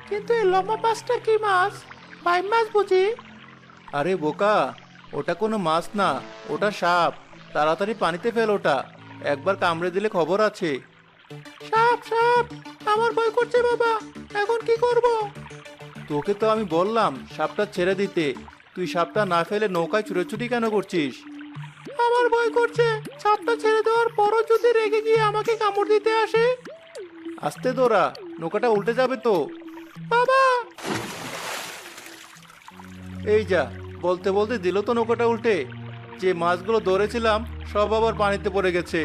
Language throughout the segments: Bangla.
কিন্তু এই লম্বা মাছটা কি মাছ? বাইম মাছ বুঝি? আরে বোকা, ওটা কোনো মাছ না, ওটা সাপ। তাড়াতাড়ি পানিতে ফেল ওটা, একবার কামড়ে দিলে খবর আছে। সাপ সাপ, আমার ভয় করছে বাবা, এখন কি করব? তোকে তো আমি বললাম সাপটা ছেড়ে দিতে, তুই সাপটা না ফেলে নৌকায় ছুটোছুটি কেন করছিস? আমার ভয় করছে, সাপটা ছেড়ে দেওয়ার পরও যদি রেগে গিয়ে আমাকে কামড় দিতে আসে। আস্তে দৌড়া, নৌকাটা উল্টে যাবে তো। বাবা! এই যা, বলতে বলতে দিল তো নৌকাটা উল্টে। যে মাছগুলো ধরেছিলাম সব আবার পানিতে পড়ে গেছে।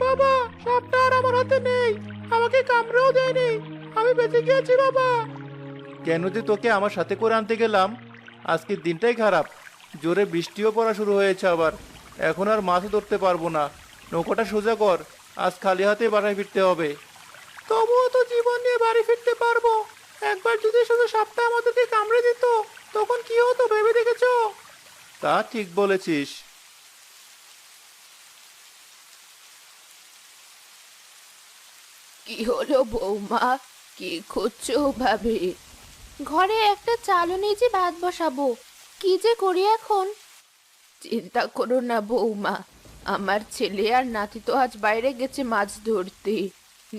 বাবা, সাপটা আর আমার হাতে নেই, আমাকে কামড়েও দেয়নি, আমি বেঁচে গিয়েছি বাবা। কেন যে তোকে আমার সাথে করে আনতে গেলাম? আজকের দিনটাই খারাপ, জোরে বৃষ্টিও পড়া শুরু হয়েছে আবার। এখন আর মাছও ধরতে পারবো না। নৌকাটা সোজা কর, আজ খালি হাতে বাসায় ফিরতে হবে। তবুও তো জীবন নিয়ে বাড়ি ফিরতে পারবো। একবার যদি শুধু সাপটা আমাদেরকে কামড়ে দিত, তখন কি হতো ভেবে দেখেছো? তা ঠিক বলেছিস। কি হলো বৌমা? কি খুঁজছো ভাবি? ঘরে একটা চালনি যে ভাত বসাবো, কি যে করি এখন? চিন্তা করো না বৌমা, আমার ছেলে আর নাতি তো আজ বাইরে গেছে মাছ ধরতে,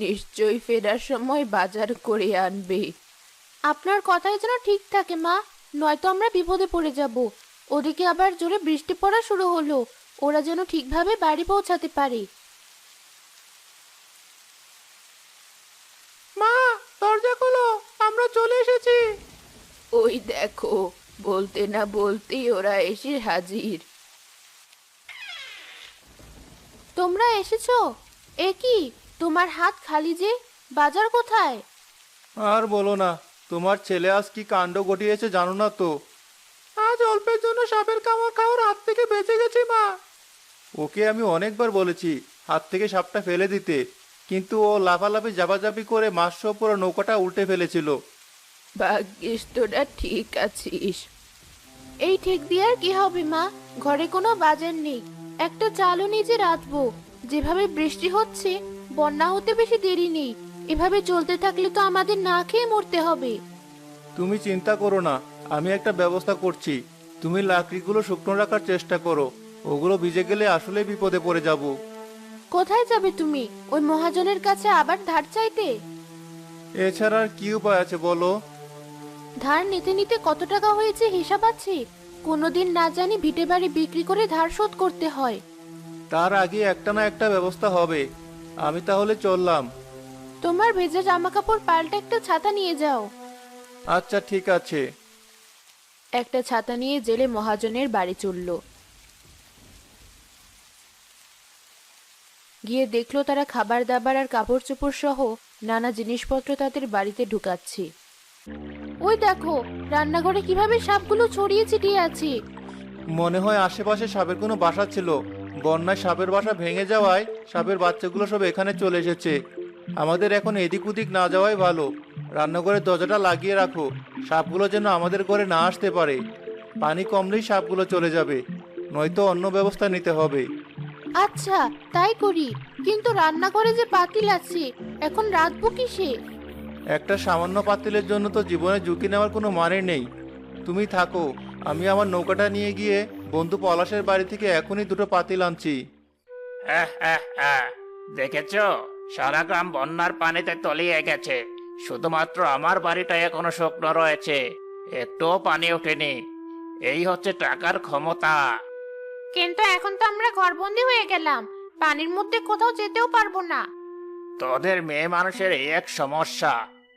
নিশ্চয়ই ফেরার সময় বাজার করে আনবে। আপনার কথাই যেন ঠিক থাকে মা, নয়তো আমরা বিপদে পড়ে যাব। ওদিকে আবার জোরে বৃষ্টি পড়া শুরু হলো, ওরা যেন ঠিকভাবে বাড়ি পৌঁছাতে পারে। মা, দরজা খোলো, আমরা চলে এসেছি। ওই দেখো, বলতে না বলতেই ওরা এসে হাজির। তোমরা এসেছো? এ কি, তোমার হাত খালি যে, বাজার কোথায়? আর বলো না, তোমার ছেলে আজ কি কাণ্ড ঘটিয়েছে জানো না তো। আজ অল্পের জন্য সাপের কামড় খাওয়ার হাত থেকে বেঁচে গেছি মা। ওকে আমি অনেকবার বলেছি হাত থেকে সাপটা ফেলে দিতে, কিন্তু ও লাফালাফি জাবাজাবি করে মাছ সহ পুরো নৌকাটা উল্টে ফেলেছিল। ভাগ্যিস তোরা ঠিক আছিস। এই ঠিক দিয়ে আর কি হবে মা, ঘরে কোনো বাজার নেই, একটা চালও নিজে রাঁধবো। যেভাবে বৃষ্টি হচ্ছে, বন্যা হতে বেশি দেরি নেই। এভাবে চলতে থাকলে তো আমাদের না খেয়ে মরতে হবে। তুমি চিন্তা করো না, আমি একটা ব্যবস্থা করছি। তুমি লাকড়িগুলো শুকনো রাখার চেষ্টা করো, ওগুলো ভিজে গেলে আসলে বিপদে পড়ে যাব। কোথায় যাবে তুমি, ওই মহাজনের কাছে আবার ধার চাইতে? এছাড়া আর কি উপায় আছে বলো? ধার নিতে নিতে কত টাকা হয়েছে হিসাব আছে? কোনোদিন না জানি ভিটে বাড়ি বিক্রি করে ধার শোধ করতে হয়। তার আগে একটা না একটা ব্যবস্থা হবে। আমি তাহলে চললাম। তোমার ভেজা জামা কাপড় পাল্টে একটা ছাতা নিয়ে যাও। আচ্ছা ঠিক আছে। একটা ছাতা নিয়ে জেলে মহাজনের বাড়ি চলল। গিয়ে দেখলো তারা খাবার দাবার আর কাপড় চোপড় সহ নানা জিনিসপত্র তাদের বাড়িতে ঢুকাচ্ছে। ওই দেখো, রান্নাঘরে কিভাবে সাপগুলো ছড়িয়ে ছিটিয়ে আছে। মনে হয় আশেপাশে সাপের কোনো বাসা ছিল। বন্যায় সাপের বাসা ভেঙে যাওয়ায় সাপের বাচ্চাগুলো সব এখানে চলে এসেছে। আমাদের এখন এদিক ওদিক না যাওয়াই ভালো। রান্নাঘরের দরজাটা লাগিয়ে রাখো, সাপগুলো যেন আমাদের ঘরে না আসতে পারে। পানি কমলেই সাপগুলো চলে যাবে, নয়তো অন্য ব্যবস্থা নিতে হবে। আচ্ছা, তাই করি। কিন্তু রান্নাঘরে যে পাতিল আছে, এখন রাঁধবো কিসে? একটা সামান্য পাতিলের জন্য তো জীবনে ঝুঁকি নেওয়ার কোনো মানে নেই। তুমি থাকো, আমি আমার নৌকাটা নিয়ে গিয়ে বন্ধু পলাশের বাড়ি থেকে এখনই দুটো পাতিল আনছি। দেখেছো, সারা গ্রাম বন্যার পানিতে তলিয়ে গেছে, শুধুমাত্র আমার বাড়িটা এখনো শুকনো রয়েছে, একটুও পানি ওঠেনি। এই হচ্ছে টাকার ক্ষমতা। কিন্তু এখন তো আমরা ঘরবন্দি হয়ে গেলাম, পানির মধ্যে কোথাও যেতেও পারবো না। তোদের মেয়ে মানুষের এই এক সমস্যা,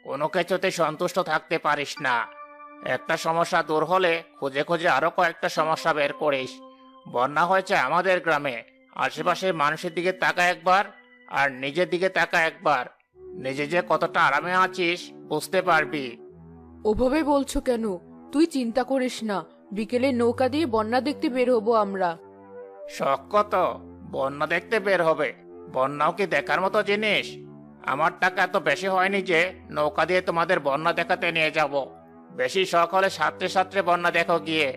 কোনো কিছুতে সন্তুষ্ট থাকতে পারিস না। একটা সমস্যা দূর হলে খুঁজে খুঁজে আরো কয়েকটা সমস্যা বের করিস। বন্যা হয়েছে আমাদের গ্রামে, আশেপাশের মানুষের দিকে তাকা একবার, আর নিজের দিকে তাকা একবার। নিজে যে কতটা আরামে আছিস বুঝতে পারবি। ওভাবে বলছো কেন? তুই চিন্তা করিস না, বিকেলে নৌকা দিয়ে বন্যা দেখতে বের হবো আমরা। শখ কত, বন্যা দেখতে বের হবে? বন্যাও কি দেখার মতো জিনিস? আমার টাকা এত বেশি হয়নি যে নৌকা দিয়ে তোমাদের বন্যা দেখাতে নিয়ে যাব। বেশি শখ হলে সাঁতরে সাঁতরে বন্যা দেখো গিয়ে।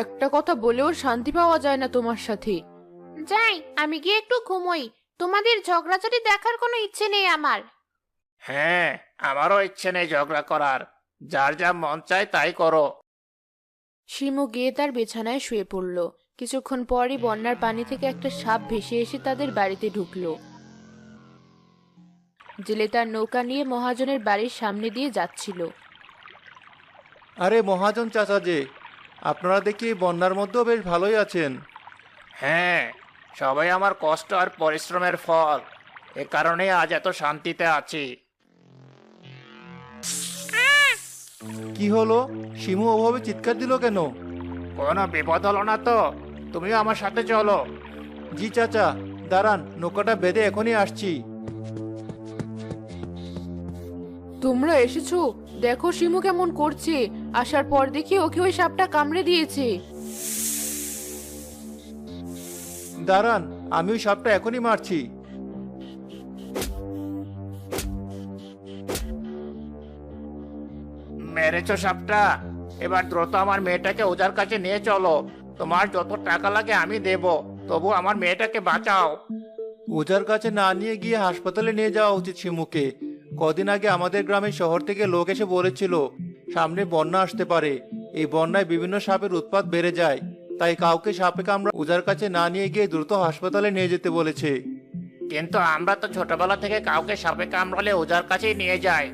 একটা কথা বলেও শান্তি পাওয়া যায় না তোমার সাথে। যাই, আমি গিয়ে একটু ঘুমোই, তোমাদের ঝগড়াঝাটি দেখার কোনো ইচ্ছে নেই আমার। হ্যাঁ, আমারও ইচ্ছে নেই ঝগড়া করার। যার যা মন চায় তাই করো। শিমু গিয়ে তার বিছানায় শুয়ে পড়ল। কিছুক্ষণ পরই বন্যার পানি থেকে একটা সাপ ভেসে এসে তাদের বাড়িতে ঢুকলো। জেলে তার নৌকা নিয়ে মহাজনের বাড়ির সামনে দিয়ে যাচ্ছিল। আরে মহাজন চাচা যে, আপনারা দেখি এই বন্যার মধ্যেও বেশ ভালোই আছেন। হ্যাঁ, সবাই আমার কষ্ট আর পরিশ্রমের ফল। এ কারণে আজ এত শান্তিতে আছি। কি হলো, শিমু ওভাবে চিৎকার দিল কেন? কোনো বিপদ হলো না তো? তুমিও আমার সাথে চলো। জি চাচা, দাঁড়ান, নৌকাটা বেঁধে এখনই আসছি। তোমরা এসেছো? দেখো শিমু কেমন করছে। আসার পর দেখি ওকে ওই সাপটা কামড়ে দিয়েছে। দাঁড়ান, আমি ওই সাপটা এখনই মারছি। মেরেছো সাপটা? এবার দ্রুত আমার মেয়েটাকে ওজার কাছে নিয়ে চলো। তোমার যত টাকা লাগে আমি দেব, তবু আমার মেয়েটাকে বাঁচাও। ওজার কাছে না নিয়ে গিয়ে হাসপাতালে নিয়ে যাওয়া উচিত শিমুকে। কদিন আগে আমাদের গ্রামের শহর থেকে লোক এসে বলেছিল সামনে বন্যা আসতে পারে, এই বন্যায় বিভিন্ন সাপের উৎপাত বেড়ে যায়, তাই কাউকে সাপে কামড়া ওজার কাছে না নিয়ে গিয়ে দ্রুত হাসপাতালে নিয়ে যেতে বলেছে। কিন্তু আমরা তো ছোটবেলা থেকে কাউকে সাপে কামড়ালে ওজার কাছেই নিয়ে যাই।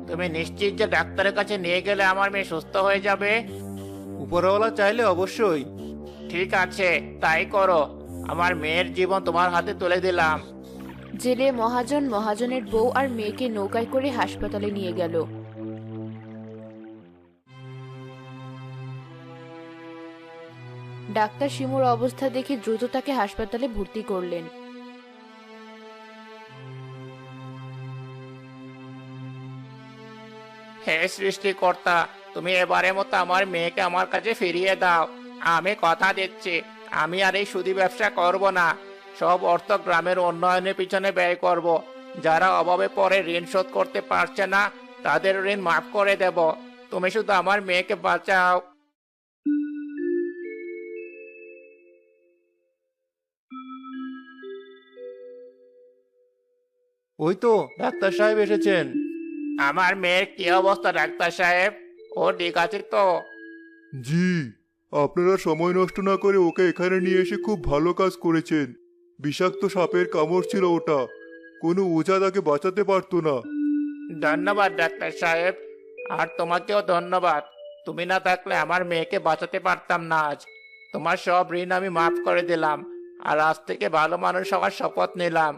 তুমি নিশ্চিত যে ডাক্তারের কাছে নিয়ে গেলে আমার মেয়ে সুস্থ হয়ে যাবে? উপরওয়ালা চাইলে অবশ্যই। ঠিক আছে, তাই করো। আমার মেয়ের জীবন তোমার হাতে তুলে দিলাম। জেলে মহাজন মহাজনের বউ আর মেয়েকে নৌকায় করে হাসপাতালে নিয়ে গেল। ডাক্তার শিমুর অবস্থা দেখে দ্রুত তাকে হাসপাতালে ভর্তি করলেন। হে সৃষ্টিকর্তা, তুমি এবারের মতো আমার মেয়েকে আমার কাছে ফিরিয়ে দাও। আমি কথা দিচ্ছি, আমি আর এই সুদি ব্যবসা করব না। সব অর্থ গ্রামের উন্নয়নের পিছনে ব্যয় করব। যারা অভাবে পড়ে ঋণ শোধ করতে পারছে না, তাদের ঋণ মাফ করে দেব। তুমি শুধু আমার মেয়েকে বাঁচাও। ওই তো ডাক্তার সাহেব এসেছেন। আমার মেয়ের কি অবস্থা ডাক্তার সাহেব? ও ঠিক আছে তো? জি, আপনারা সময় নষ্ট না করে ওকে এখানে নিয়ে এসে খুব ভালো কাজ করেছেন। বিষাক্ত সাপের কামড় ছিল ওটা, কোনো ওঝা তাকে বাঁচাতে পারতো না। ধন্যবাদ ডাক্তার সাহেব, আর তোমাকেও ধন্যবাদ। তুমি না থাকলে আমার মেয়েকে বাঁচাতে পারতাম না আজ। তোমার সব ঋণ আমি মাফ করে দিলাম, আর আজ থেকে ভালো মানুষ হওয়ার শপথ নিলাম।